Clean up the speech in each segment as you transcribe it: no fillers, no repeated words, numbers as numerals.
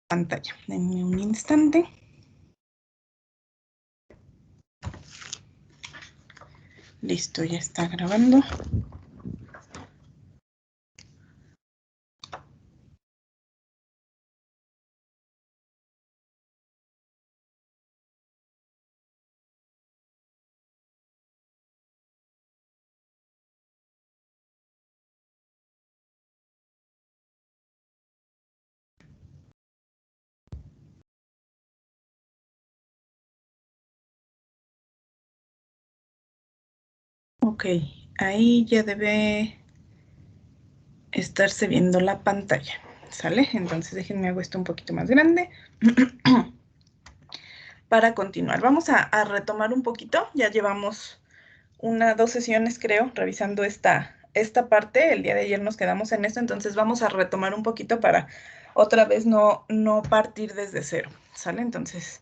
pantalla. Denme un instante. Listo, ya está grabando. Ok, ahí ya debe estarse viendo la pantalla, ¿sale? Entonces déjenme hago esto un poquito más grande para continuar. Vamos a retomar un poquito, ya llevamos dos sesiones creo, revisando esta parte. El día de ayer nos quedamos en esto, entonces vamos a retomar un poquito para otra vez no partir desde cero, ¿sale? Entonces,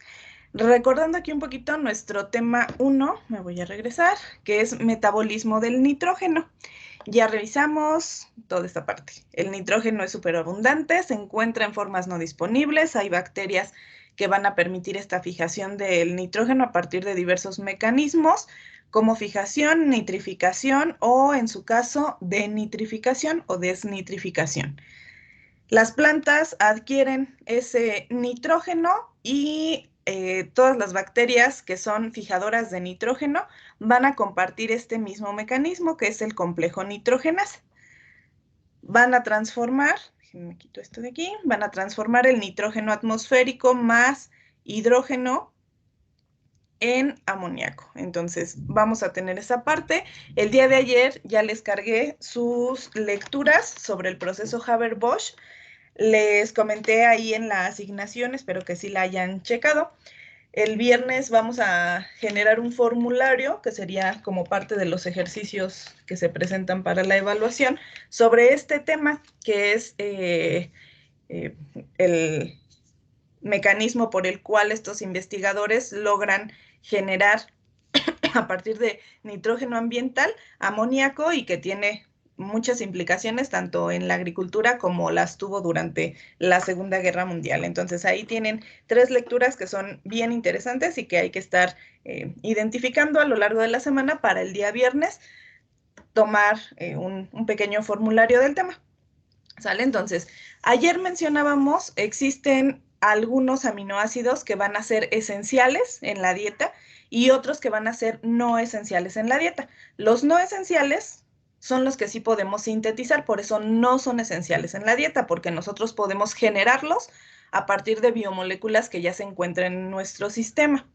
recordando aquí un poquito nuestro tema 1, me voy a regresar, que es metabolismo del nitrógeno. Ya revisamos toda esta parte. El nitrógeno es superabundante, se encuentra en formas no disponibles, hay bacterias que van a permitir esta fijación del nitrógeno a partir de diversos mecanismos, como fijación, nitrificación o, en su caso, denitrificación o desnitrificación. Las plantas adquieren ese nitrógeno y todas las bacterias que son fijadoras de nitrógeno van a compartir este mismo mecanismo, que es el complejo nitrogenasa. Van a transformar, me quito esto de aquí, van a transformar el nitrógeno atmosférico más hidrógeno en amoníaco. Entonces, vamos a tener esa parte. El día de ayer ya les cargué sus lecturas sobre el proceso Haber-Bosch. Les comenté ahí en la asignación, espero que sí la hayan checado. El viernes vamos a generar un formulario que sería como parte de los ejercicios que se presentan para la evaluación sobre este tema, que es el mecanismo por el cual estos investigadores logran generar a partir de nitrógeno ambiental, amoníaco, y que tiene muchas implicaciones tanto en la agricultura como las tuvo durante la Segunda Guerra Mundial. Entonces ahí tienen 3 lecturas que son bien interesantes y que hay que estar identificando a lo largo de la semana para el día viernes tomar un pequeño formulario del tema. ¿Sale? Entonces, ayer mencionábamos, existen algunos aminoácidos que van a ser esenciales en la dieta y otros que van a ser no esenciales en la dieta. Los no esenciales son los que sí podemos sintetizar, por eso no son esenciales en la dieta, porque nosotros podemos generarlos a partir de biomoléculas que ya se encuentran en nuestro sistema.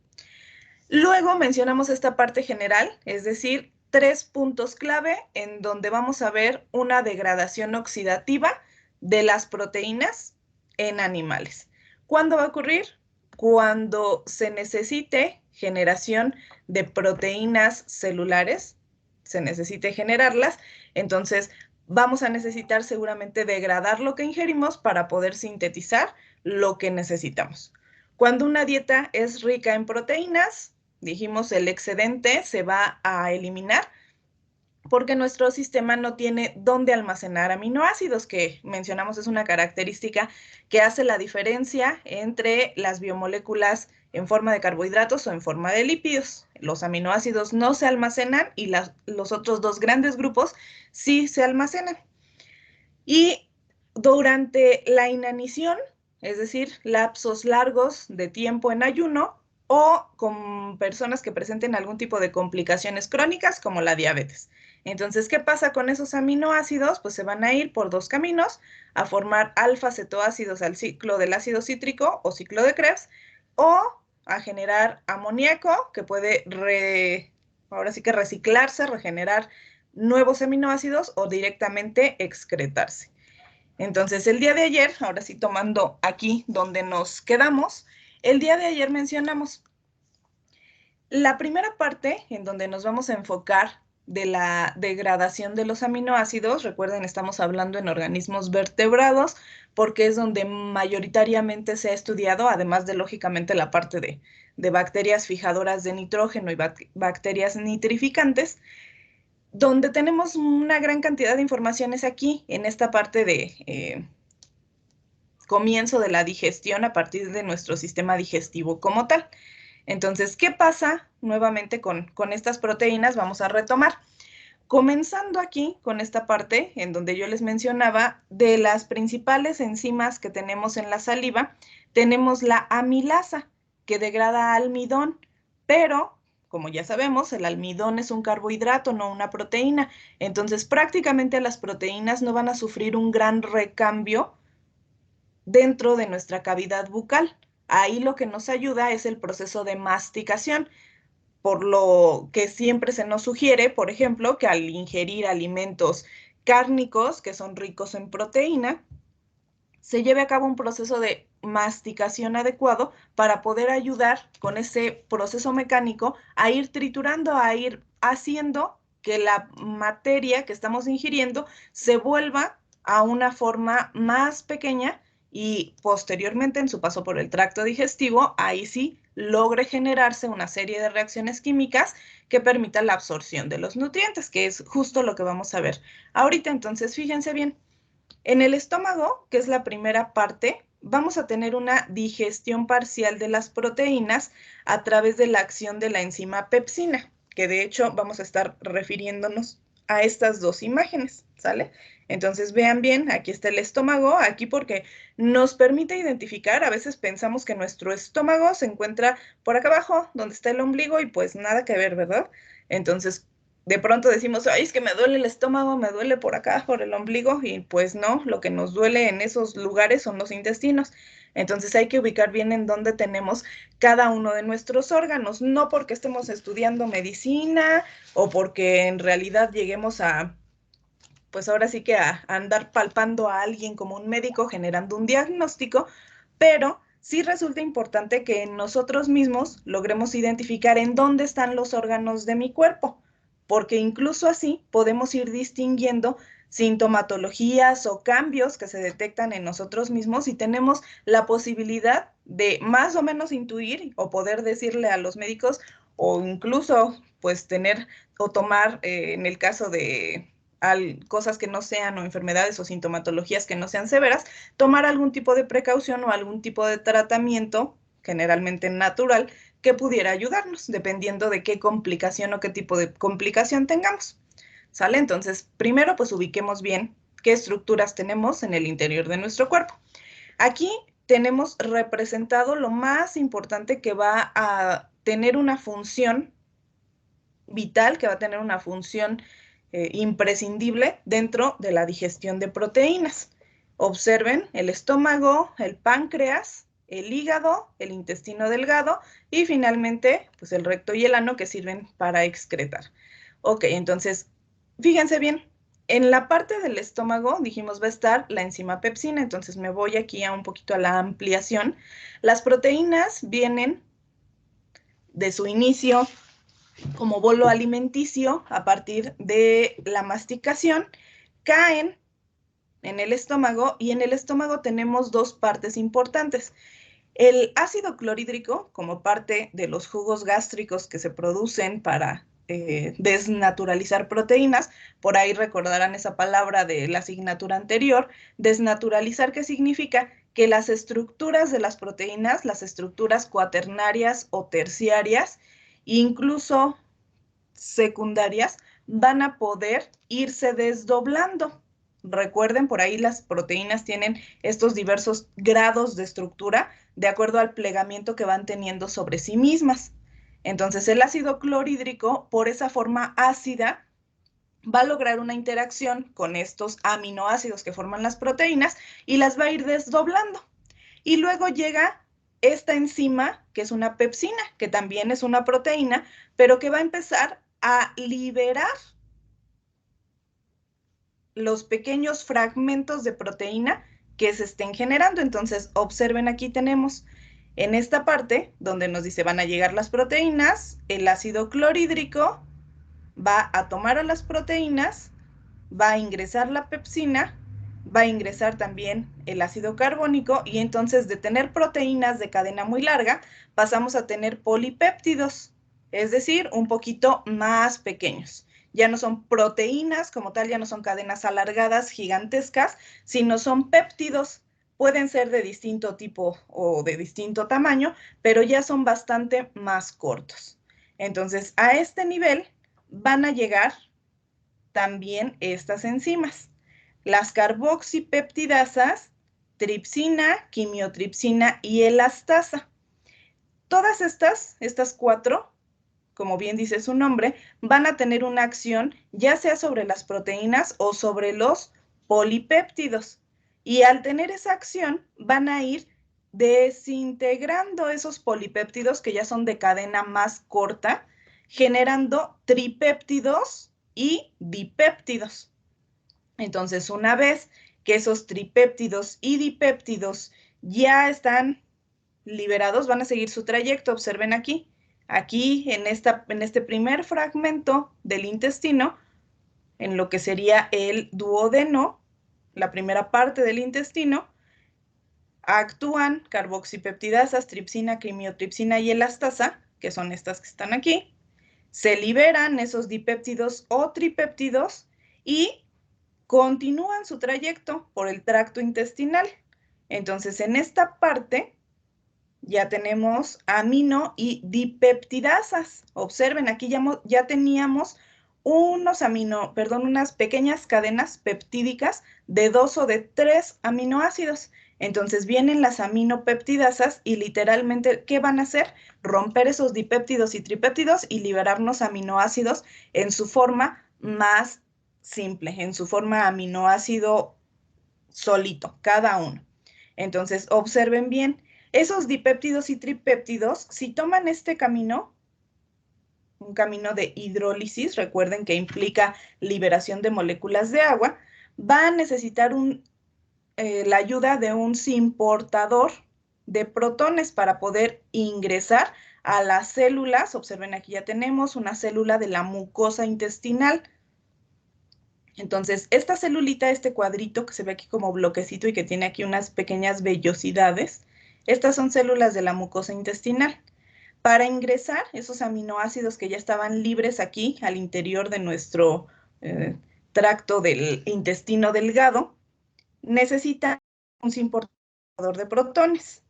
Luego mencionamos esta parte general, es decir, 3 puntos clave en donde vamos a ver una degradación oxidativa de las proteínas en animales. ¿Cuándo va a ocurrir? Cuando se necesite generación de proteínas celulares, se necesite generarlas, entonces vamos a necesitar seguramente degradar lo que ingerimos para poder sintetizar lo que necesitamos. Cuando una dieta es rica en proteínas, dijimos el excedente se va a eliminar porque nuestro sistema no tiene dónde almacenar aminoácidos, que mencionamos es una característica que hace la diferencia entre las biomoléculas en forma de carbohidratos o en forma de lípidos. Los aminoácidos no se almacenan y los otros 2 grandes grupos sí se almacenan. Y durante la inanición, es decir, lapsos largos de tiempo en ayuno, o con personas que presenten algún tipo de complicaciones crónicas como la diabetes. Entonces, ¿qué pasa con esos aminoácidos? Pues se van a ir por 2 caminos, a formar alfa-cetoácidos al ciclo del ácido cítrico o ciclo de Krebs, o a generar amoníaco, que puede ahora sí que reciclarse, regenerar nuevos aminoácidos o directamente excretarse. Entonces, el día de ayer, ahora sí tomando aquí donde nos quedamos, el día de ayer mencionamos la primera parte en donde nos vamos a enfocar de la degradación de los aminoácidos. Recuerden, estamos hablando en organismos vertebrados porque es donde mayoritariamente se ha estudiado, además de, lógicamente, la parte de bacterias fijadoras de nitrógeno y bacterias nitrificantes. Donde tenemos una gran cantidad de informaciones aquí, en esta parte de comienzo de la digestión a partir de nuestro sistema digestivo como tal. Entonces, ¿qué pasa nuevamente con estas proteínas? Vamos a retomar. Comenzando aquí con esta parte en donde yo les mencionaba de las principales enzimas que tenemos en la saliva, tenemos la amilasa, que degrada almidón, pero como ya sabemos, el almidón es un carbohidrato, no una proteína. Entonces, prácticamente las proteínas no van a sufrir un gran recambio dentro de nuestra cavidad bucal. Ahí lo que nos ayuda es el proceso de masticación, por lo que siempre se nos sugiere, por ejemplo, que al ingerir alimentos cárnicos que son ricos en proteína, se lleve a cabo un proceso de masticación adecuado para poder ayudar con ese proceso mecánico a ir triturando, a ir haciendo que la materia que estamos ingiriendo se vuelva a una forma más pequeña y posteriormente en su paso por el tracto digestivo, ahí sí logre generarse una serie de reacciones químicas que permitan la absorción de los nutrientes, que es justo lo que vamos a ver ahorita. Entonces, fíjense bien. En el estómago, que es la primera parte, vamos a tener una digestión parcial de las proteínas a través de la acción de la enzima pepsina, que de hecho vamos a estar refiriéndonos a estas dos imágenes, ¿sale? Entonces vean bien, aquí está el estómago, aquí porque nos permite identificar, a veces pensamos que nuestro estómago se encuentra por acá abajo, donde está el ombligo, y pues nada que ver, ¿verdad? Entonces, de pronto decimos, ay, es que me duele el estómago, me duele por acá, por el ombligo, y pues no, lo que nos duele en esos lugares son los intestinos. Entonces hay que ubicar bien en dónde tenemos cada uno de nuestros órganos, no porque estemos estudiando medicina o porque en realidad lleguemos a, pues ahora sí que a andar palpando a alguien como un médico generando un diagnóstico, pero sí resulta importante que nosotros mismos logremos identificar en dónde están los órganos de mi cuerpo, porque incluso así podemos ir distinguiendo sintomatologías o cambios que se detectan en nosotros mismos y tenemos la posibilidad de más o menos intuir o poder decirle a los médicos o incluso pues tener o tomar en el caso de cosas que no sean o enfermedades o sintomatologías que no sean severas, tomar algún tipo de precaución o algún tipo de tratamiento, generalmente natural, que pudiera ayudarnos, dependiendo de qué complicación o qué tipo de complicación tengamos. ¿Sale? Entonces, primero, pues ubiquemos bien qué estructuras tenemos en el interior de nuestro cuerpo. Aquí tenemos representado lo más importante que va a tener una función vital, que va a tener una función imprescindible dentro de la digestión de proteínas. Observen el estómago, el páncreas, el hígado, el intestino delgado y finalmente pues el recto y el ano que sirven para excretar. Ok, entonces fíjense bien, en la parte del estómago dijimos va a estar la enzima pepsina, entonces me voy aquí a un poquito a la ampliación. Las proteínas vienen de su inicio como bolo alimenticio a partir de la masticación, caen en el estómago y en el estómago tenemos dos partes importantes. El ácido clorhídrico, como parte de los jugos gástricos que se producen para desnaturalizar proteínas, por ahí recordarán esa palabra de la asignatura anterior, desnaturalizar, ¿qué significa? Que las estructuras de las proteínas, las estructuras cuaternarias o terciarias, incluso secundarias, van a poder irse desdoblando. Recuerden, por ahí las proteínas tienen estos diversos grados de estructura de acuerdo al plegamiento que van teniendo sobre sí mismas. Entonces, el ácido clorhídrico, por esa forma ácida, va a lograr una interacción con estos aminoácidos que forman las proteínas y las va a ir desdoblando. Y luego llega esta enzima, que es una pepsina, que también es una proteína, pero que va a empezar a liberar los pequeños fragmentos de proteína que se estén generando. Entonces, observen, aquí tenemos en esta parte donde nos dice van a llegar las proteínas, el ácido clorhídrico va a tomar a las proteínas, va a ingresar la pepsina, va a ingresar también el ácido carbónico y entonces de tener proteínas de cadena muy larga pasamos a tener polipéptidos, es decir, un poquito más pequeños. Ya no son proteínas como tal, ya no son cadenas alargadas gigantescas, sino son péptidos. pueden ser de distinto tipo o de distinto tamaño, pero ya son bastante más cortos. Entonces, a este nivel van a llegar también estas enzimas, las carboxipeptidasas, tripsina, quimiotripsina y elastasa. Todas estas cuatro, como bien dice su nombre, van a tener una acción ya sea sobre las proteínas o sobre los polipéptidos. Y al tener esa acción, van a ir desintegrando esos polipéptidos que ya son de cadena más corta, generando tripéptidos y dipéptidos. Entonces, una vez que esos tripéptidos y dipéptidos ya están liberados, van a seguir su trayecto. Observen aquí. Aquí, en este primer fragmento del intestino, en lo que sería el duodeno, la primera parte del intestino, actúan carboxipeptidasas, tripsina, quimiotripsina y elastasa, que son estas que están aquí. Se liberan esos dipéptidos o tripéptidos y continúan su trayecto por el tracto intestinal. Entonces, en esta parte ya tenemos amino y dipeptidasas. Observen, aquí ya teníamos unas pequeñas cadenas peptídicas de 2 o de 3 aminoácidos. Entonces vienen las aminopeptidasas y literalmente, ¿qué van a hacer? Romper esos dipéptidos y tripéptidos y liberarnos aminoácidos en su forma más simple, en su forma aminoácido solito, cada uno. Entonces, observen bien, esos dipéptidos y tripéptidos, si toman este camino, un camino de hidrólisis, recuerden que implica liberación de moléculas de agua, va a necesitar la ayuda de un simportador de protones para poder ingresar a las células. Observen, aquí ya tenemos una célula de la mucosa intestinal. Entonces, esta celulita, este cuadrito que se ve aquí como bloquecito y que tiene aquí unas pequeñas vellosidades, estas son células de la mucosa intestinal. Para ingresar esos aminoácidos que ya estaban libres aquí al interior de nuestro tracto del intestino delgado, necesita un simportador de protones.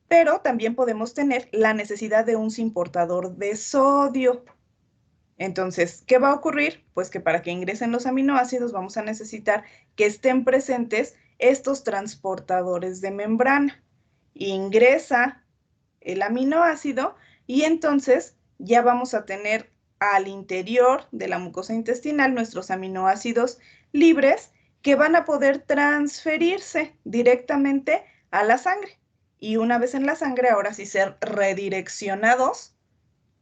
Pero también podemos tener la necesidad de un simportador de sodio. Entonces, ¿qué va a ocurrir? Pues que para que ingresen los aminoácidos vamos a necesitar que estén presentes estos transportadores de membrana. Ingresa el aminoácido y entonces ya vamos a tener al interior de la mucosa intestinal nuestros aminoácidos libres que van a poder transferirse directamente a la sangre. Y una vez en la sangre, ahora sí ser redireccionados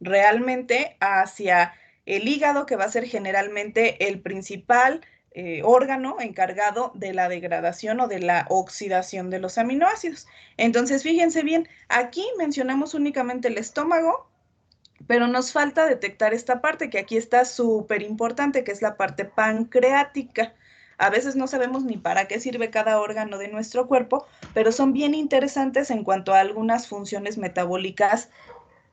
realmente hacia el hígado, que va a ser generalmente el principal órgano encargado de la degradación o de la oxidación de los aminoácidos. Entonces, fíjense bien, aquí mencionamos únicamente el estómago, pero nos falta detectar esta parte que aquí está súper importante, que es la parte pancreática. A veces no sabemos ni para qué sirve cada órgano de nuestro cuerpo, pero son bien interesantes en cuanto a algunas funciones metabólicas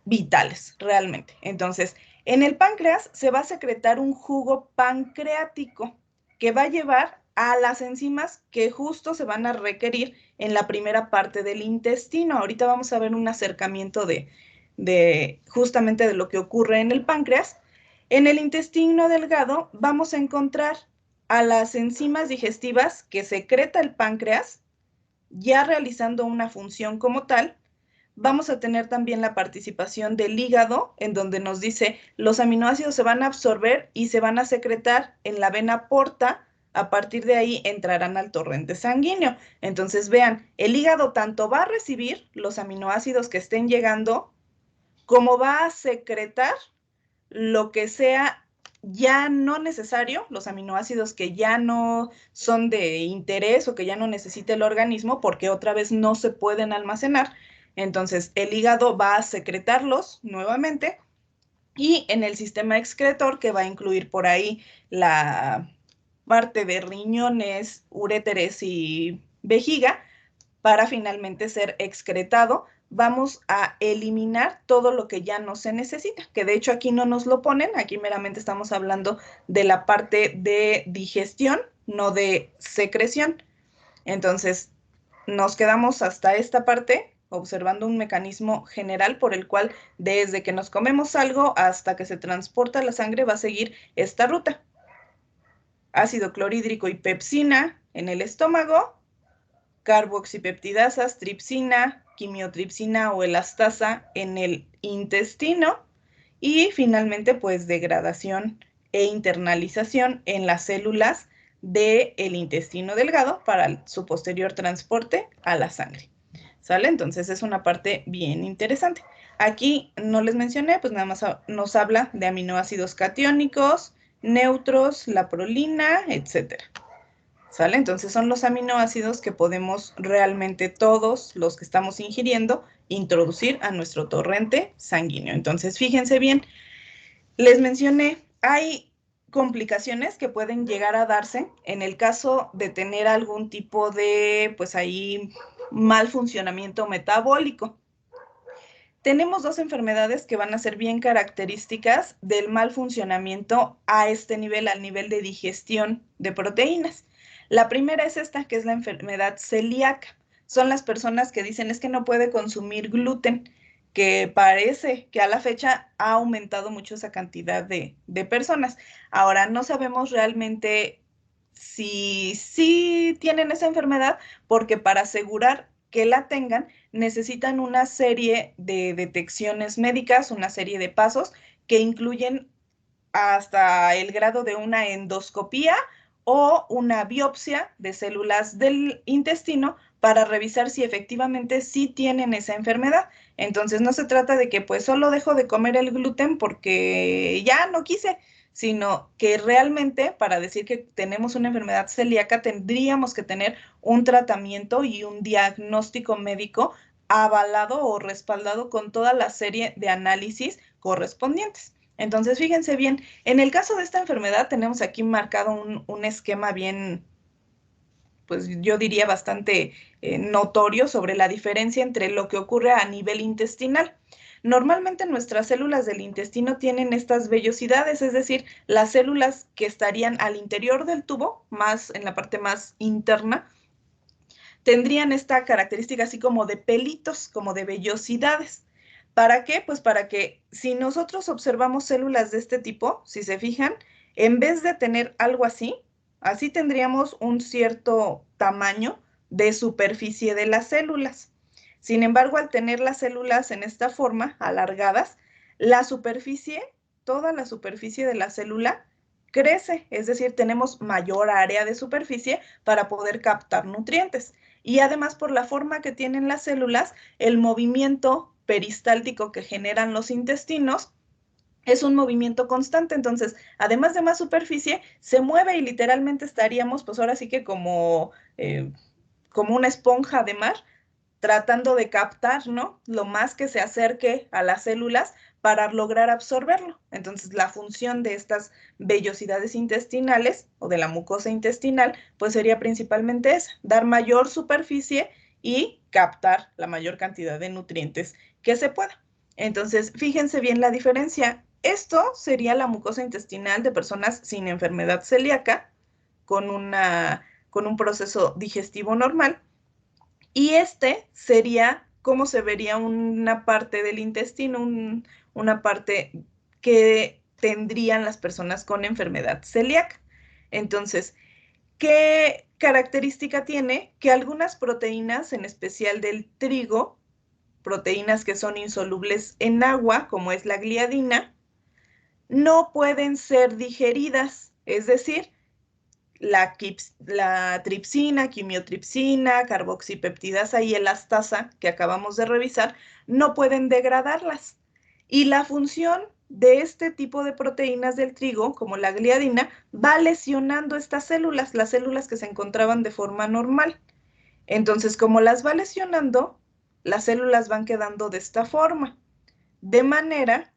vitales, realmente. Entonces, en el páncreas se va a secretar un jugo pancreático que va a llevar a las enzimas que justo se van a requerir en la primera parte del intestino. Ahorita vamos a ver un acercamiento de justamente de lo que ocurre en el páncreas. En el intestino delgado vamos a encontrar a las enzimas digestivas que secreta el páncreas, ya realizando una función como tal. Vamos a tener también la participación del hígado, en donde nos dice los aminoácidos se van a absorber y se van a secretar en la vena porta. A partir de ahí entrarán al torrente sanguíneo. Entonces, vean, el hígado tanto va a recibir los aminoácidos que estén llegando, como va a secretar lo que sea ya no necesario, los aminoácidos que ya no son de interés o que ya no necesita el organismo, porque otra vez no se pueden almacenar. Entonces, el hígado va a secretarlos nuevamente y en el sistema excretor, que va a incluir por ahí la parte de riñones, uréteres y vejiga, para finalmente ser excretado, vamos a eliminar todo lo que ya no se necesita, que de hecho aquí no nos lo ponen, aquí meramente estamos hablando de la parte de digestión, no de secreción. Entonces, nos quedamos hasta esta parte observando un mecanismo general por el cual desde que nos comemos algo hasta que se transporta la sangre va a seguir esta ruta. Ácido clorhídrico y pepsina en el estómago, carboxipeptidasas, tripsina, quimiotripsina o elastasa en el intestino y finalmente pues degradación e internalización en las células del intestino delgado para su posterior transporte a la sangre. ¿Sale? Entonces es una parte bien interesante. Aquí no les mencioné, pues nada más nos habla de aminoácidos catiónicos, neutros, la prolina, etcétera. ¿Sale? Entonces son los aminoácidos que podemos realmente todos los que estamos ingiriendo introducir a nuestro torrente sanguíneo. Entonces fíjense bien, les mencioné, hay complicaciones que pueden llegar a darse en el caso de tener algún tipo de, pues ahí, mal funcionamiento metabólico. Tenemos dos enfermedades que van a ser bien características del mal funcionamiento a este nivel, al nivel de digestión de proteínas. La primera es esta, que es la enfermedad celíaca. Son las personas que dicen es que no puede consumir gluten, que parece que a la fecha ha aumentado mucho esa cantidad de personas. Ahora, no sabemos realmente si tienen esa enfermedad, porque para asegurar que la tengan, necesitan una serie de detecciones médicas, una serie de pasos que incluyen hasta el grado de una endoscopía o una biopsia de células del intestino para revisar si efectivamente sí tienen esa enfermedad. Entonces no se trata de que pues solo dejo de comer el gluten porque ya no quise, sino que realmente para decir que tenemos una enfermedad celíaca tendríamos que tener un tratamiento y un diagnóstico médico avalado o respaldado con toda la serie de análisis correspondientes. Entonces, fíjense bien, en el caso de esta enfermedad tenemos aquí marcado un esquema bien, pues yo diría bastante notorio sobre la diferencia entre lo que ocurre a nivel intestinal. Normalmente nuestras células del intestino tienen estas vellosidades, es decir, las células que estarían al interior del tubo, más en la parte más interna, tendrían esta característica así como de pelitos, como de vellosidades. ¿Para qué? Pues para que si nosotros observamos células de este tipo, si se fijan, en vez de tener algo así, así tendríamos un cierto tamaño de superficie de las células. Sin embargo, al tener las células en esta forma, alargadas, la superficie, toda la superficie de la célula crece, es decir, tenemos mayor área de superficie para poder captar nutrientes. Y además, por la forma que tienen las células, el movimiento peristáltico que generan los intestinos es un movimiento constante. Entonces, además de más superficie, se mueve y literalmente estaríamos, pues ahora sí que como una esponja de mar, tratando de captar, ¿no? Lo más que se acerque a las células para lograr absorberlo. Entonces, la función de estas vellosidades intestinales o de la mucosa intestinal, pues sería principalmente esa, dar mayor superficie y captar la mayor cantidad de nutrientes que se pueda. Entonces, fíjense bien la diferencia. Esto sería la mucosa intestinal de personas sin enfermedad celíaca, con un proceso digestivo normal. Y este sería cómo se vería una parte del intestino, una parte que tendrían las personas con enfermedad celíaca. Entonces, ¿qué característica tiene? Que algunas proteínas, en especial del trigo, proteínas que son insolubles en agua, como es la gliadina, no pueden ser digeridas, es decir, la tripsina, quimiotripsina, carboxipeptidasa y elastasa que acabamos de revisar, no pueden degradarlas. Y la función de este tipo de proteínas del trigo, como la gliadina, va lesionando estas células, las células que se encontraban de forma normal. Entonces, como las va lesionando, las células van quedando de esta forma, de manera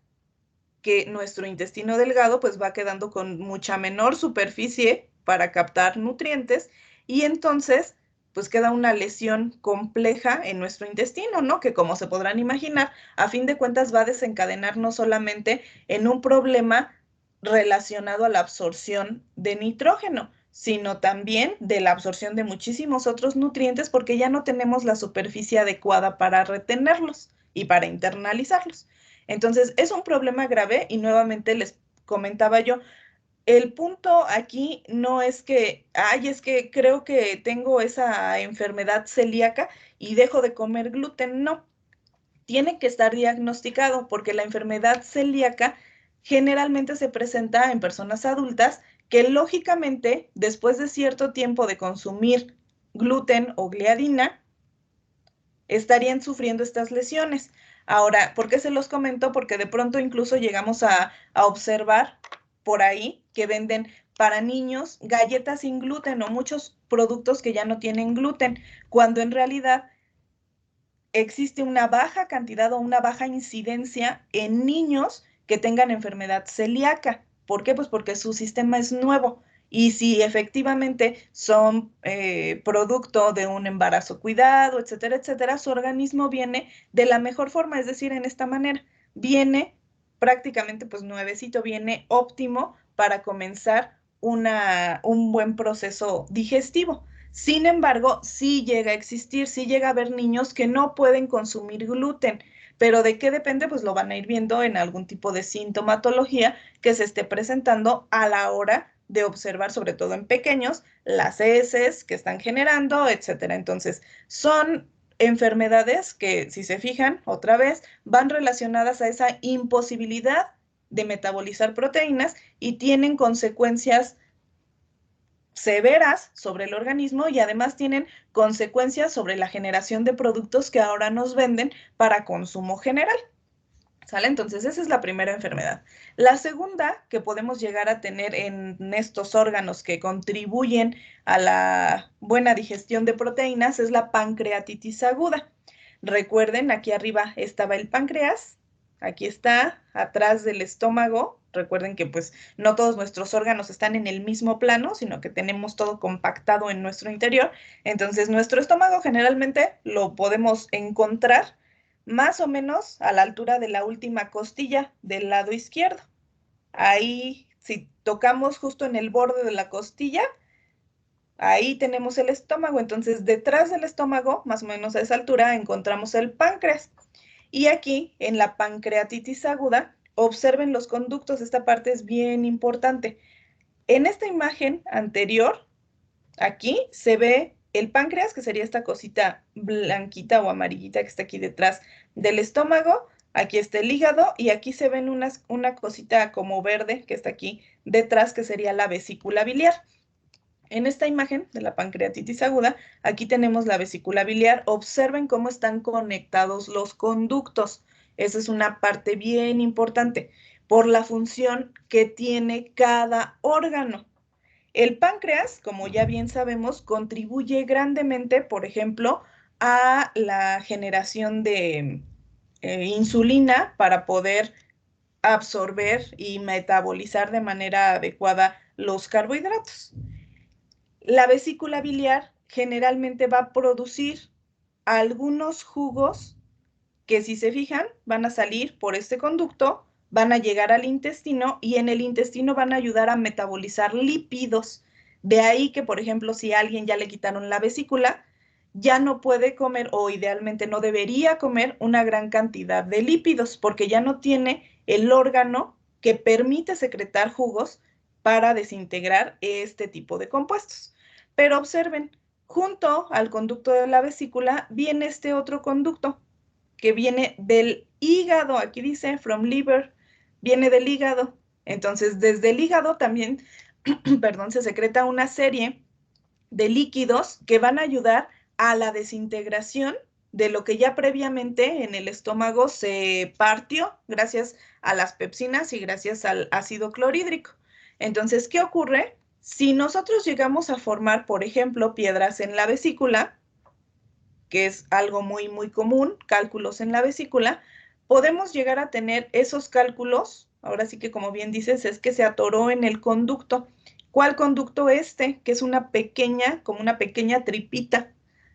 que nuestro intestino delgado pues va quedando con mucha menor superficie para captar nutrientes y entonces pues queda una lesión compleja en nuestro intestino, ¿no? Que como se podrán imaginar, a fin de cuentas va a desencadenar no solamente en un problema relacionado a la absorción de nitrógeno, sino también de la absorción de muchísimos otros nutrientes porque ya no tenemos la superficie adecuada para retenerlos y para internalizarlos. Entonces, es un problema grave y nuevamente les comentaba yo, el punto aquí no es que, ay, es que creo que tengo esa enfermedad celíaca y dejo de comer gluten. No, tiene que estar diagnosticado porque la enfermedad celíaca generalmente se presenta en personas adultas que lógicamente después de cierto tiempo de consumir gluten o gliadina estarían sufriendo estas lesiones. Ahora, ¿por qué se los comento? Porque de pronto incluso llegamos a observar por ahí que venden para niños galletas sin gluten o muchos productos que ya no tienen gluten, cuando en realidad existe una baja cantidad o una baja incidencia en niños que tengan enfermedad celíaca. ¿Por qué? Pues porque su sistema es nuevo. Y si efectivamente son producto de un embarazo cuidado, etcétera, etcétera, su organismo viene de la mejor forma, es decir, en esta manera, viene prácticamente pues nuevecito, viene óptimo para comenzar un buen proceso digestivo. Sin embargo, sí llega a existir, sí llega a haber niños que no pueden consumir gluten, pero ¿de qué depende? Pues lo van a ir viendo en algún tipo de sintomatología que se esté presentando a la hora de observar, sobre todo en pequeños, las heces que están generando, etcétera. Entonces, son enfermedades que, si se fijan, otra vez, van relacionadas a esa imposibilidad de metabolizar proteínas y tienen consecuencias severas sobre el organismo y además tienen consecuencias sobre la generación de productos que ahora nos venden para consumo general. ¿Sale? Entonces, esa es la primera enfermedad. La segunda que podemos llegar a tener en estos órganos que contribuyen a la buena digestión de proteínas es la pancreatitis aguda. Recuerden, aquí arriba estaba el páncreas, aquí está, atrás del estómago. Recuerden que pues no todos nuestros órganos están en el mismo plano, sino que tenemos todo compactado en nuestro interior. Entonces, nuestro estómago generalmente lo podemos encontrar más o menos a la altura de la última costilla del lado izquierdo. Ahí, si tocamos justo en el borde de la costilla, ahí tenemos el estómago. Entonces, detrás del estómago, más o menos a esa altura, encontramos el páncreas. Y aquí, en la pancreatitis aguda, observen los conductos. Esta parte es bien importante. En esta imagen anterior, aquí se ve el páncreas, que sería esta cosita blanquita o amarillita que está aquí detrás del estómago. Aquí está el hígado y aquí se ven una cosita como verde que está aquí detrás, que sería la vesícula biliar. En esta imagen de la pancreatitis aguda, aquí tenemos la vesícula biliar. Observen cómo están conectados los conductos. Esa es una parte bien importante por la función que tiene cada órgano. El páncreas, como ya bien sabemos, contribuye grandemente, por ejemplo, a la generación de insulina para poder absorber y metabolizar de manera adecuada los carbohidratos. La vesícula biliar generalmente va a producir algunos jugos que, si se fijan, van a salir por este conducto, van a llegar al intestino y en el intestino van a ayudar a metabolizar lípidos. De ahí que, por ejemplo, si a alguien ya le quitaron la vesícula, ya no puede comer o idealmente no debería comer una gran cantidad de lípidos porque ya no tiene el órgano que permite secretar jugos para desintegrar este tipo de compuestos. Pero observen, junto al conducto de la vesícula viene este otro conducto que viene del hígado. Aquí dice from liver, viene del hígado. Entonces, desde el hígado también, perdón, se secreta una serie de líquidos que van a ayudar a la desintegración de lo que ya previamente en el estómago se partió gracias a las pepsinas y gracias al ácido clorhídrico. Entonces, ¿qué ocurre? Si nosotros llegamos a formar, por ejemplo, piedras en la vesícula, que es algo muy, muy común, cálculos en la vesícula, podemos llegar a tener esos cálculos. Ahora sí que, como bien dices, es que se atoró en el conducto. ¿Cuál conducto? Este, que es una pequeña, como una pequeña tripita.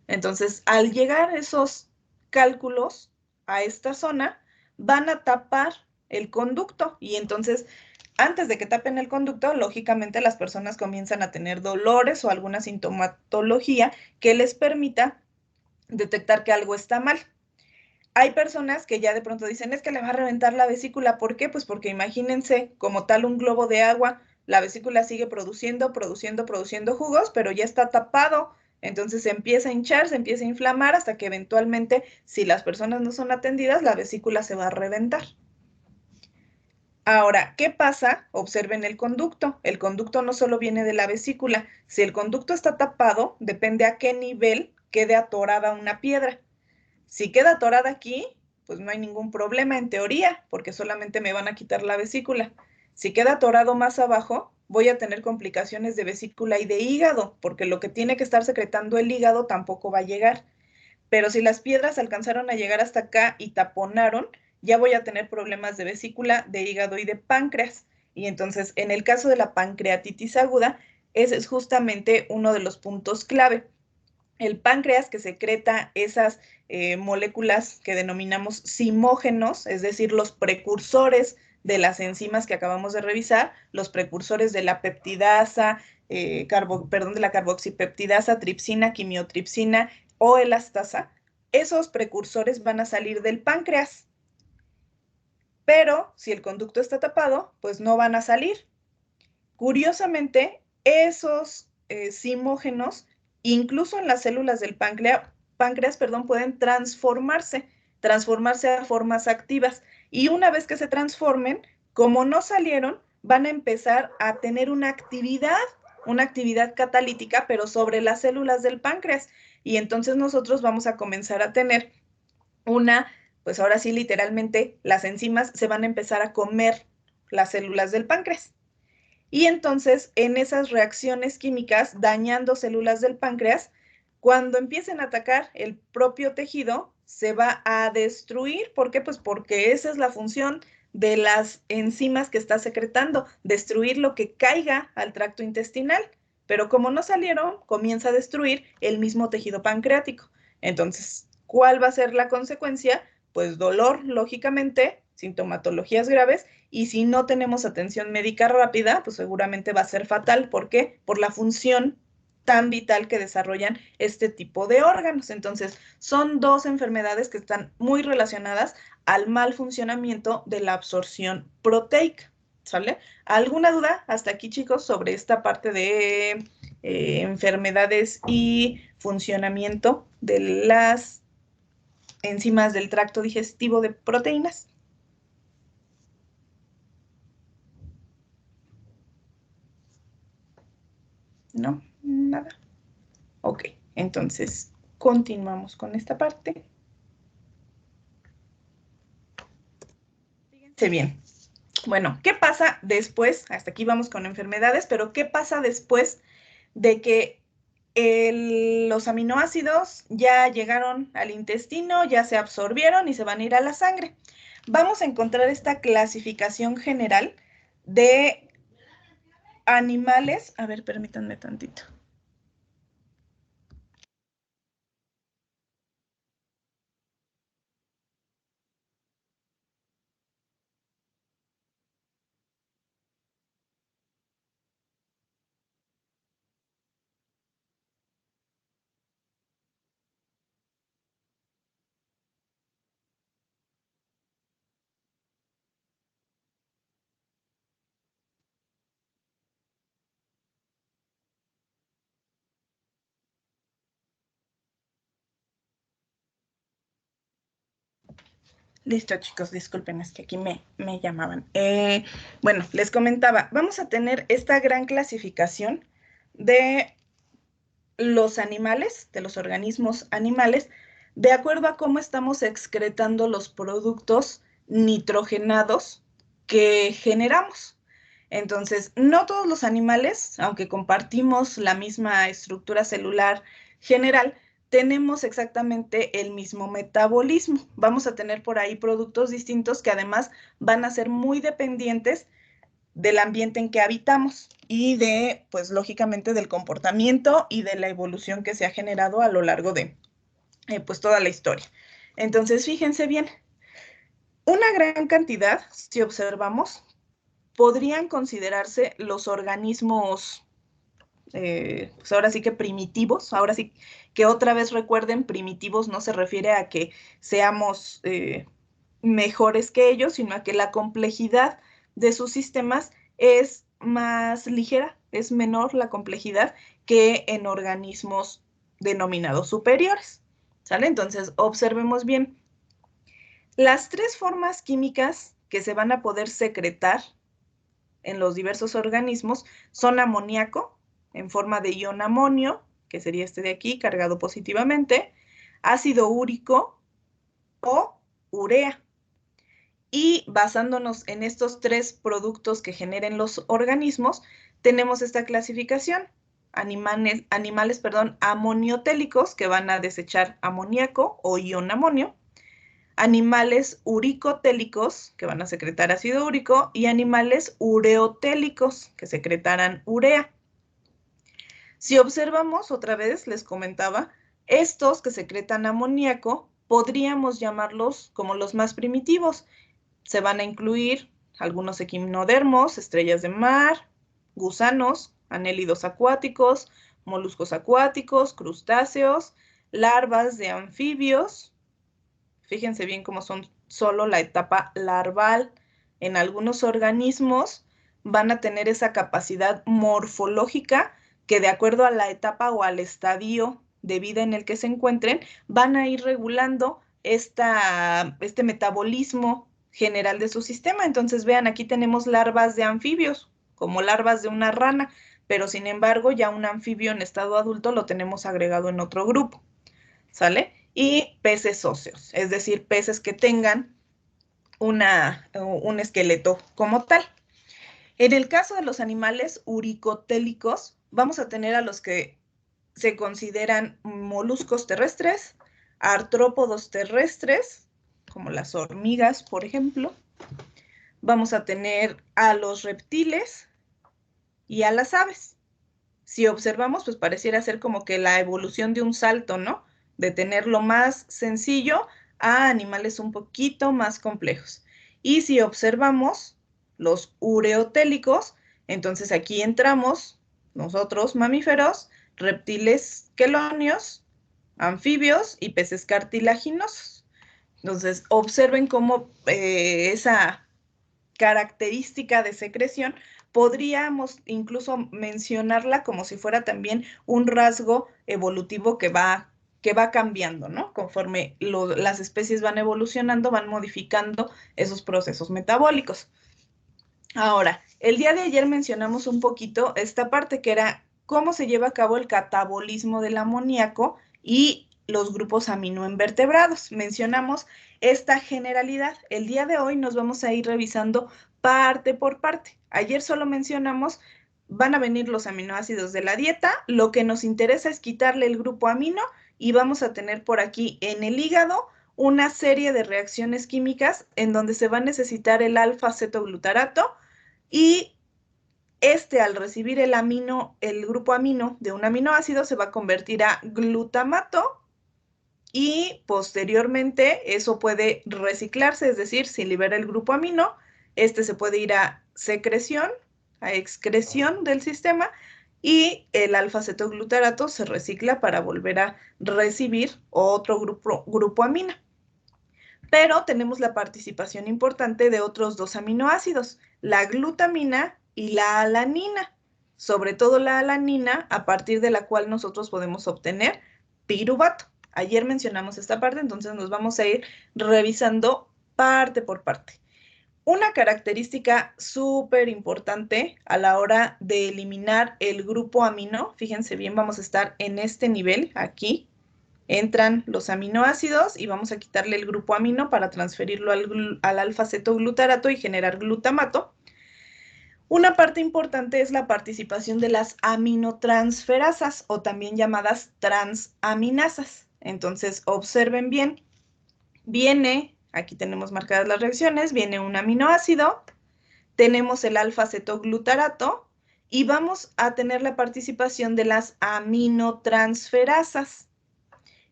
Entonces, al llegar esos cálculos a esta zona, van a tapar el conducto y entonces antes de que tapen el conducto, lógicamente las personas comienzan a tener dolores o alguna sintomatología que les permita detectar que algo está mal. Hay personas que ya de pronto dicen, es que le va a reventar la vesícula. ¿Por qué? Pues porque imagínense como tal un globo de agua, la vesícula sigue produciendo jugos, pero ya está tapado. Entonces se empieza a hinchar, se empieza a inflamar hasta que eventualmente, si las personas no son atendidas, la vesícula se va a reventar. Ahora, ¿qué pasa? Observen el conducto. El conducto no solo viene de la vesícula. Si el conducto está tapado, depende a qué nivel quede atorada una piedra. Si queda atorada aquí, pues no hay ningún problema en teoría, porque solamente me van a quitar la vesícula. Si queda atorado más abajo, voy a tener complicaciones de vesícula y de hígado, porque lo que tiene que estar secretando el hígado tampoco va a llegar. Pero si las piedras alcanzaron a llegar hasta acá y taponaron, ya voy a tener problemas de vesícula, de hígado y de páncreas. Y entonces, en el caso de la pancreatitis aguda, ese es justamente uno de los puntos clave. El páncreas que secreta esas moléculas que denominamos simógenos, es decir, los precursores de las enzimas que acabamos de revisar, los precursores de la peptidasa, de la carboxipeptidasa, tripsina, quimiotripsina o elastasa, esos precursores van a salir del páncreas. Pero si el conducto está tapado, pues no van a salir. Curiosamente, esos simógenos, incluso en las células del páncreas, pueden transformarse a formas activas. Y una vez que se transformen, como no salieron, van a empezar a tener una actividad catalítica, pero sobre las células del páncreas. Y entonces nosotros vamos a comenzar a tener pues ahora sí, literalmente, las enzimas se van a empezar a comer las células del páncreas. Y entonces, en esas reacciones químicas, dañando células del páncreas, cuando empiecen a atacar el propio tejido, se va a destruir. ¿Por qué? Pues porque esa es la función de las enzimas que está secretando, destruir lo que caiga al tracto intestinal. Pero como no salieron, comienza a destruir el mismo tejido pancreático. Entonces, ¿cuál va a ser la consecuencia? Pues dolor, lógicamente, sintomatologías graves, y si no tenemos atención médica rápida, pues seguramente va a ser fatal. ¿Por qué? Por la función tan vital que desarrollan este tipo de órganos. Entonces, son dos enfermedades que están muy relacionadas al mal funcionamiento de la absorción proteica. ¿Sale? ¿Alguna duda hasta aquí, chicos, sobre esta parte de enfermedades y funcionamiento de las enzimas del tracto digestivo de proteínas? ¿No? Nada. Ok, entonces continuamos con esta parte. Fíjense bien. Bueno, ¿qué pasa después? Hasta aquí vamos con enfermedades, pero ¿qué pasa después de que los aminoácidos ya llegaron al intestino, ya se absorbieron y se van a ir a la sangre? Vamos a encontrar esta clasificación general de animales. A ver, permítanme tantito. Listo, chicos, disculpen, es que aquí me llamaban. Bueno, les comentaba, vamos a tener esta gran clasificación de los animales, de los organismos animales, de acuerdo a cómo estamos excretando los productos nitrogenados que generamos. Entonces, no todos los animales, aunque compartimos la misma estructura celular general, tenemos exactamente el mismo metabolismo. Vamos a tener por ahí productos distintos que además van a ser muy dependientes del ambiente en que habitamos y de, pues lógicamente, del comportamiento y de la evolución que se ha generado a lo largo de, pues toda la historia. Entonces, fíjense bien, una gran cantidad, si observamos, podrían considerarse los organismos, pues ahora sí que primitivos. Ahora sí que otra vez recuerden, primitivos no se refiere a que seamos mejores que ellos, sino a que la complejidad de sus sistemas es más ligera, es menor la complejidad que en organismos denominados superiores. ¿Sale? Entonces, observemos bien. Las tres formas químicas que se van a poder secretar en los diversos organismos son amoníaco, en forma de ion amonio, que sería este de aquí, cargado positivamente, ácido úrico o urea. Y basándonos en estos tres productos que generen los organismos, tenemos esta clasificación. Animales, amoniotélicos, que van a desechar amoníaco o ion amonio, animales uricotélicos, que van a secretar ácido úrico, y animales ureotélicos, que secretarán urea. Si observamos, otra vez les comentaba, estos que secretan amoníaco, podríamos llamarlos como los más primitivos. Se van a incluir algunos equinodermos, estrellas de mar, gusanos, anélidos acuáticos, moluscos acuáticos, crustáceos, larvas de anfibios. Fíjense bien cómo son solo la etapa larval. En algunos organismos van a tener esa capacidad morfológica que, de acuerdo a la etapa o al estadio de vida en el que se encuentren, van a ir regulando este metabolismo general de su sistema. Entonces, vean, aquí tenemos larvas de anfibios, como larvas de una rana, pero sin embargo, ya un anfibio en estado adulto lo tenemos agregado en otro grupo. ¿Sale? Y peces óseos, es decir, peces que tengan un esqueleto como tal. En el caso de los animales uricotélicos, vamos a tener a los que se consideran moluscos terrestres, artrópodos terrestres, como las hormigas, por ejemplo. Vamos a tener a los reptiles y a las aves. Si observamos, pues pareciera ser como que la evolución de un salto, ¿no? De tener lo más sencillo a animales un poquito más complejos. Y si observamos los ureotélicos, entonces aquí entramos nosotros, mamíferos, reptiles quelonios, anfibios y peces cartilaginosos. Entonces, observen cómo esa característica de secreción podríamos incluso mencionarla como si fuera también un rasgo evolutivo que va cambiando, ¿no? Conforme las especies van evolucionando, van modificando esos procesos metabólicos. Ahora, el día de ayer mencionamos un poquito esta parte que era cómo se lleva a cabo el catabolismo del amoníaco y los grupos aminoinvertebrados. Mencionamos esta generalidad. El día de hoy nos vamos a ir revisando parte por parte. Ayer solo mencionamos, van a venir los aminoácidos de la dieta. Lo que nos interesa es quitarle el grupo amino y vamos a tener por aquí en el hígado una serie de reacciones químicas en donde se va a necesitar el alfa-cetoglutarato y al recibir el grupo amino de un aminoácido se va a convertir a glutamato y posteriormente eso puede reciclarse, es decir, si libera el grupo amino, se puede ir a secreción, a excreción del sistema y el alfa-cetoglutarato se recicla para volver a recibir otro grupo amino. Pero tenemos la participación importante de otros dos aminoácidos, la glutamina y la alanina, sobre todo la alanina, a partir de la cual nosotros podemos obtener piruvato. Ayer mencionamos esta parte, entonces nos vamos a ir revisando parte por parte. Una característica súper importante a la hora de eliminar el grupo amino, fíjense bien, vamos a estar en este nivel, aquí, entran los aminoácidos y vamos a quitarle el grupo amino para transferirlo al alfa-cetoglutarato y generar glutamato. Una parte importante es la participación de las aminotransferasas o también llamadas transaminasas. Entonces, observen bien, aquí tenemos marcadas las reacciones, viene un aminoácido, tenemos el alfa-cetoglutarato y vamos a tener la participación de las aminotransferasas.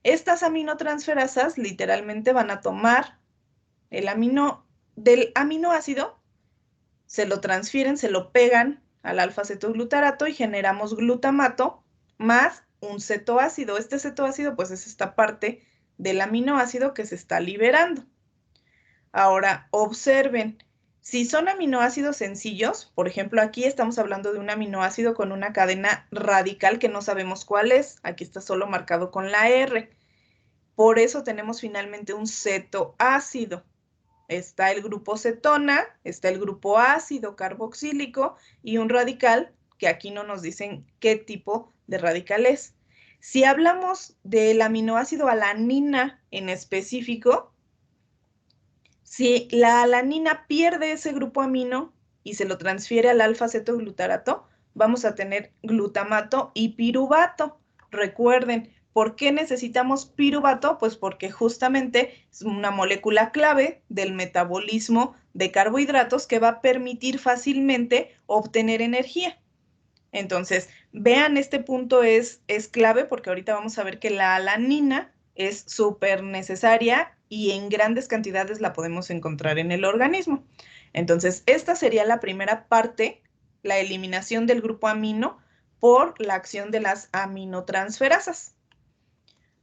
Estas aminotransferasas literalmente van a tomar del aminoácido, se lo transfieren, se lo pegan al alfa-cetoglutarato y generamos glutamato más un cetoácido. Este cetoácido pues es esta parte del aminoácido que se está liberando. Ahora, observen, si son aminoácidos sencillos, por ejemplo, aquí estamos hablando de un aminoácido con una cadena radical que no sabemos cuál es. Aquí está solo marcado con la R. Por eso tenemos finalmente un cetoácido. Está el grupo cetona, está el grupo ácido carboxílico y un radical que aquí no nos dicen qué tipo de radical es. Si hablamos del aminoácido alanina en específico, si la alanina pierde ese grupo amino y se lo transfiere al alfa-cetoglutarato, vamos a tener glutamato y piruvato. Recuerden, ¿por qué necesitamos piruvato? Pues porque justamente es una molécula clave del metabolismo de carbohidratos que va a permitir fácilmente obtener energía. Entonces, vean, este punto es clave porque ahorita vamos a ver que la alanina es súper necesaria y en grandes cantidades la podemos encontrar en el organismo. Entonces, esta sería la primera parte, la eliminación del grupo amino por la acción de las aminotransferasas.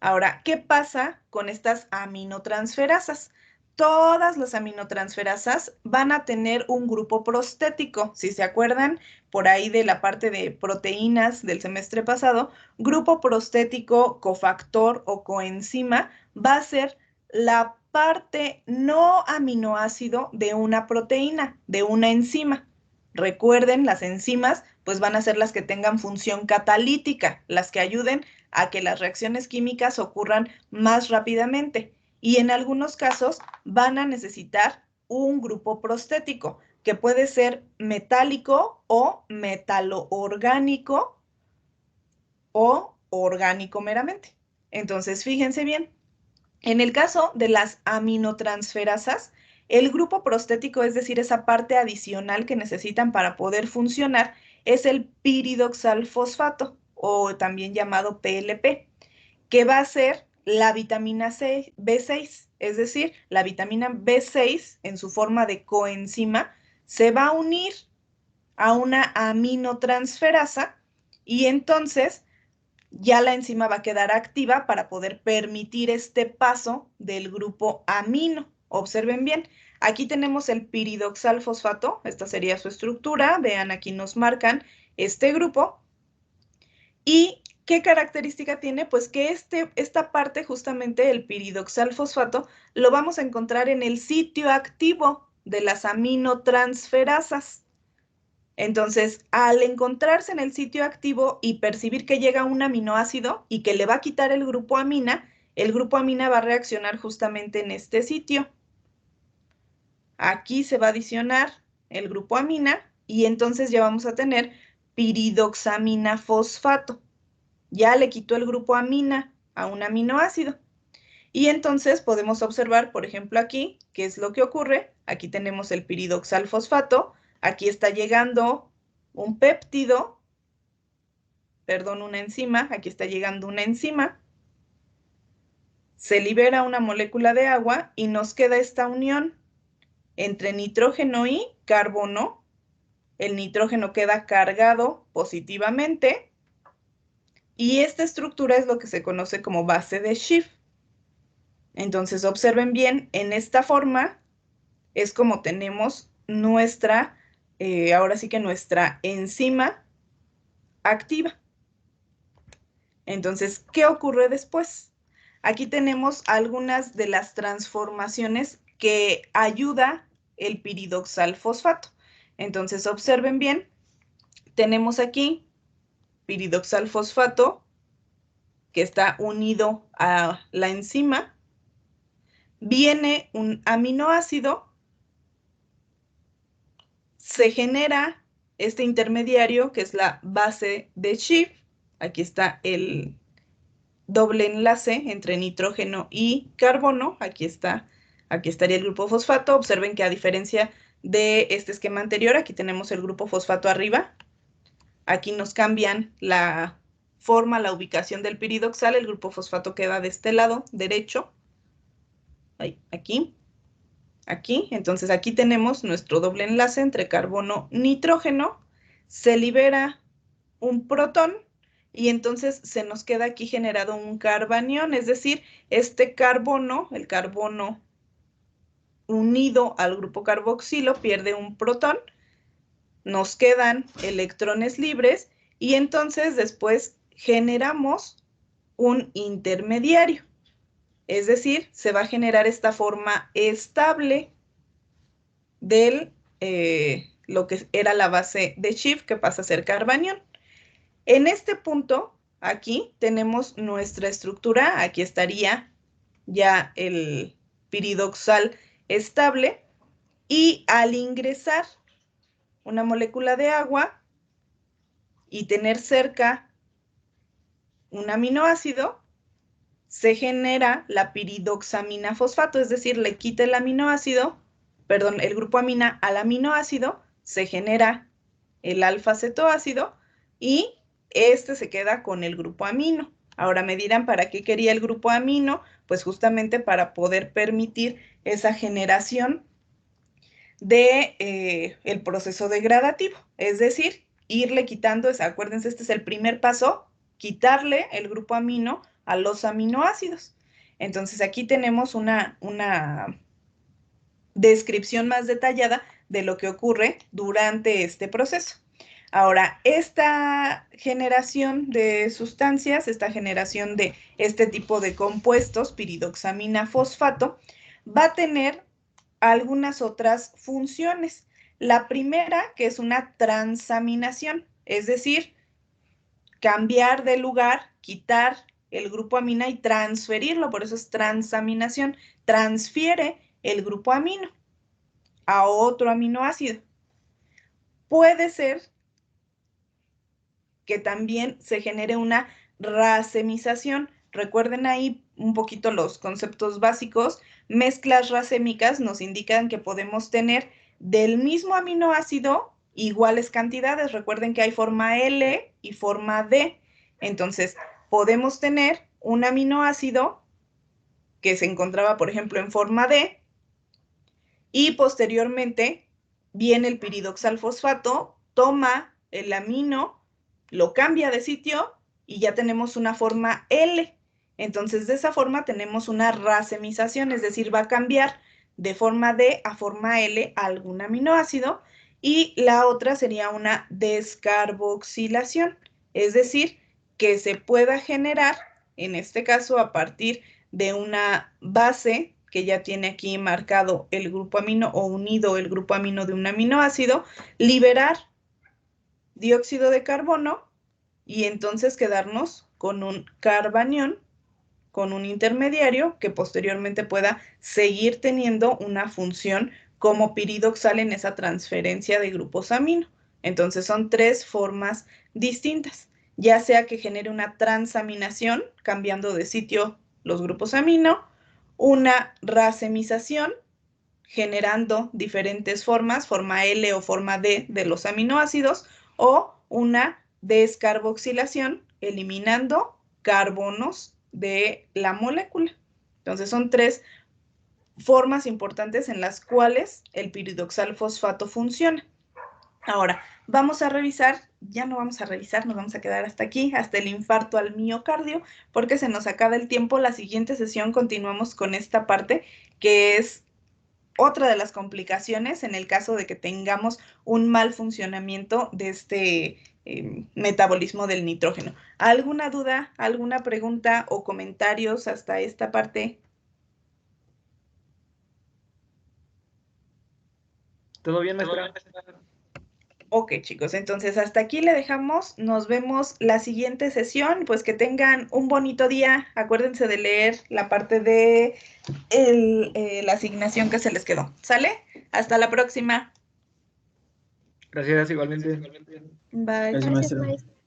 Ahora, ¿qué pasa con estas aminotransferasas? Todas las aminotransferasas van a tener un grupo prostético. Si se acuerdan, por ahí de la parte de proteínas del semestre pasado, grupo prostético, cofactor o coenzima va a ser la parte no aminoácido de una proteína, de una enzima. Recuerden, las enzimas pues van a ser las que tengan función catalítica, las que ayuden a que las reacciones químicas ocurran más rápidamente. Y en algunos casos van a necesitar un grupo prostético, que puede ser metálico o metaloorgánico o orgánico meramente. Entonces, fíjense bien, en el caso de las aminotransferasas, el grupo prostético, es decir, esa parte adicional que necesitan para poder funcionar, es el piridoxalfosfato, o también llamado PLP, que va a ser la vitamina B6, es decir, la vitamina B6 en su forma de coenzima se va a unir a una aminotransferasa y entonces ya la enzima va a quedar activa para poder permitir este paso del grupo amino. Observen bien, aquí tenemos el piridoxalfosfato, esta sería su estructura, vean aquí nos marcan este grupo. ¿Y qué característica tiene? Pues que esta parte, justamente el piridoxalfosfato, lo vamos a encontrar en el sitio activo de las aminotransferasas. Entonces, al encontrarse en el sitio activo y percibir que llega un aminoácido y que le va a quitar el grupo amina va a reaccionar justamente en este sitio. Aquí se va a adicionar el grupo amina y entonces ya vamos a tener piridoxaminafosfato. Ya le quitó el grupo amina a un aminoácido. Y entonces podemos observar, por ejemplo, aquí, qué es lo que ocurre. Aquí tenemos el piridoxalfosfato. Aquí está llegando un péptido, perdón, una enzima. Aquí está llegando una enzima. Se libera una molécula de agua y nos queda esta unión entre nitrógeno y carbono. El nitrógeno queda cargado positivamente. Y esta estructura es lo que se conoce como base de Schiff. Entonces, observen bien, en esta forma es como tenemos nuestra, ahora sí que nuestra enzima activa. Entonces, ¿qué ocurre después? Aquí tenemos algunas de las transformaciones que ayuda el piridoxalfosfato. Entonces, observen bien, tenemos aquí piridoxalfosfato que está unido a la enzima. Viene un aminoácido, se genera este intermediario que es la base de Schiff. Aquí está el doble enlace entre nitrógeno y carbono. Aquí estaría el grupo fosfato. Observen que a diferencia de este esquema anterior, aquí tenemos el grupo fosfato arriba. Aquí nos cambian la forma, la ubicación del piridoxal. El grupo fosfato queda de este lado derecho. Aquí. aquí. Entonces aquí tenemos nuestro doble enlace entre carbono-nitrógeno, se libera un protón y entonces se nos queda aquí generado un carbanión, es decir, este carbono, el carbono unido al grupo carboxilo pierde un protón, nos quedan electrones libres y entonces después generamos un intermediario. Es decir, se va a generar esta forma estable de lo que era la base de Schiff, que pasa a ser carbanión. En este punto, aquí tenemos nuestra estructura. Aquí estaría ya el piridoxal estable. Y al ingresar una molécula de agua y tener cerca un aminoácido, se genera la piridoxamina fosfato, es decir, le quita el aminoácido, perdón, el grupo amina al aminoácido, se genera el alfa-cetoácido y este se queda con el grupo amino. Ahora me dirán, ¿para qué quería el grupo amino? Pues justamente para poder permitir esa generación de el proceso degradativo, es decir, irle quitando, acuérdense, este es el primer paso, quitarle el grupo amino a los aminoácidos. Entonces aquí tenemos una descripción más detallada de lo que ocurre durante este proceso. Ahora, esta generación de sustancias, esta generación de este tipo de compuestos, piridoxamina fosfato, va a tener algunas otras funciones. La primera, que es una transaminación, es decir, cambiar de lugar, quitar el grupo amina y transferirlo, por eso es transaminación, transfiere el grupo amino a otro aminoácido. Puede ser que también se genere una racemización. Recuerden ahí un poquito los conceptos básicos. Mezclas racémicas nos indican que podemos tener del mismo aminoácido iguales cantidades. Recuerden que hay forma L y forma D. Entonces, podemos tener un aminoácido que se encontraba, por ejemplo, en forma D, y posteriormente viene el piridoxal fosfato, toma el amino, lo cambia de sitio y ya tenemos una forma L. Entonces, de esa forma tenemos una racemización, es decir, va a cambiar de forma D a forma L a algún aminoácido, y la otra sería una descarboxilación, es decir, que se pueda generar, en este caso, a partir de una base que ya tiene aquí marcado el grupo amino o unido el grupo amino de un aminoácido, liberar dióxido de carbono y entonces quedarnos con un carbanión, con un intermediario que posteriormente pueda seguir teniendo una función como piridoxal en esa transferencia de grupos amino. Entonces son tres formas distintas, ya sea que genere una transaminación cambiando de sitio los grupos amino, una racemización generando diferentes formas, forma L o forma D de los aminoácidos, o una descarboxilación eliminando carbonos de la molécula. Entonces son tres formas importantes en las cuales el piridoxal fosfato funciona. Ahora, vamos a revisar, ya no vamos a revisar, nos vamos a quedar hasta aquí, hasta el infarto al miocardio, porque se nos acaba el tiempo. La siguiente sesión continuamos con esta parte, que es otra de las complicaciones en el caso de que tengamos un mal funcionamiento de este metabolismo del nitrógeno. ¿Alguna duda, alguna pregunta o comentarios hasta esta parte? ¿Todo bien, maestra? Ok, chicos, entonces hasta aquí le dejamos. Nos vemos la siguiente sesión. Pues que tengan un bonito día. Acuérdense de leer la parte de la asignación que se les quedó. ¿Sale? Hasta la próxima. Gracias, igualmente. Bye. Gracias, maestro.